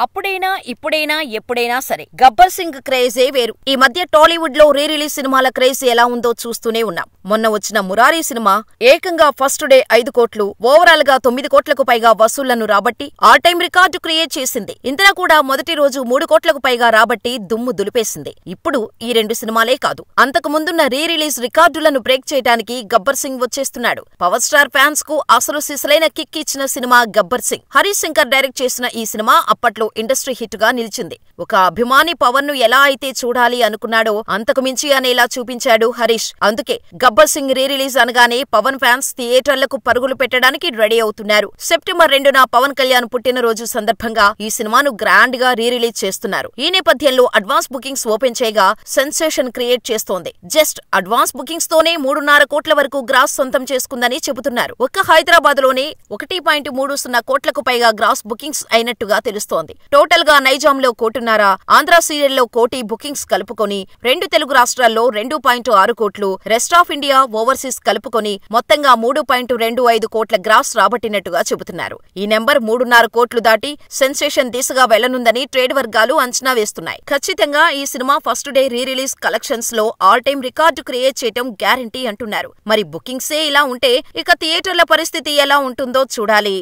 అప్పుడైనా ఇప్పుడైనా ఎప్పుడైనా సరే గబ్బర్ సింగ్ క్రేజే వేరు. ఈ మధ్య టాలీవుడ్ లో రీ రిలీజ్ సినిమాల క్రేజ్ ఎలా ఉందో చూస్తూనే ఉన్నాం. మొన్న వచ్చిన మురారి సినిమా ఏకంగా ఫస్ట్ డే 5 కోట్లు, ఓవరాల్ గా 9 కోట్లకు పైగా వసూళ్లను రాబట్టి ఆల్ టైమ్ రికార్డు క్రియేట్ చేసింది. ఇంతలో కూడా మొదటి రోజు 3 కోట్లకు పైగా రాబట్టి దుమ్ము దులిపేసింది. ఇప్పుడు ఈ 2 సినిమాలే కాదు, అంతకు ముందున్న రీ రిలీజ్ రికార్డులను బ్రేక్ చేయడానికి గబ్బర్ సింగ్ వచ్చేస్తున్నాడు. పవర్ స్టార్ ఫ్యాన్స్ కు అసలు సిసలైన కిక్ ఇచ్చిన సినిమా గబ్బర్ సింగ్. హరీష్ శంకర్ డైరెక్ట్ చేసిన ఈ సినిమా అప్పట్లో ఇండస్ట్రీ హిట్ గా నిలిచింది. ఒక అభిమాని పవన్ ను ఎలా అయితే చూడాలి అనుకున్నాడో అంతకు మించి అనేలా చూపించాడు హరీష్. అందుకే గబ్బర్ సింగ్ రీ రిలీజ్ అనగానే పవన్ ఫ్యాన్స్ థియేటర్లకు పరుగులు పెట్టడానికి రెడీ అవుతున్నారు. సెప్టెంబర్ 2న పవన్ కళ్యాణ్ పుట్టినరోజు సందర్భంగా ఈ సినిమాను గ్రాండ్ గా రీ రిలీజ్ చేస్తున్నారు. ఈ నేపథ్యంలో అడ్వాన్స్ బుకింగ్స్ ఓపెన్ చేయగా సెన్సేషన్ క్రియేట్ చేస్తోంది. జస్ట్ అడ్వాన్స్ బుకింగ్స్ తోనే 3.5 కోట్ల వరకు గ్రాస్ సొంతం చేసుకుందని చెబుతున్నారు. ఒక్క హైదరాబాద్ లోనే 1.30 కోట్లకు పైగా గ్రాస్ బుకింగ్స్ అయినట్టుగా తెలుస్తోంది. టోటల్ గా నైజాంలో 1.5 కోటి, ఆంధ్ర సీరియల్లో 1 కోటి బుకింగ్స్ కలుపుకొని 2 తెలుగు రాష్ట్రాల్లో 2.6 కోట్లు, రెస్ట్ ఆఫ్ ఇండియా, ఓవర్సీస్ కలుపుకొని మొత్తంగా 3.25 కోట్ల గ్రాస్ రాబట్టినట్టుగా చెబుతున్నారు. ఈ నెంబర్ 3.5 కోట్లు దాటి సెన్సేషన్ దిశగా వెళ్లనుందని ట్రేడ్ వర్గాలు అంచనా వేస్తున్నాయి. ఖచ్చితంగా ఈ cinema first day re release collections లో ఆల్ టైమ్ రికార్డు క్రియేట్ చేయటం గ్యారంటీ అంటున్నారు. మరి బుకింగ్సే ఇలా ఉంటే ఇక థియేటర్ల పరిస్థితి ఎలా ఉంటుందో చూడాలి.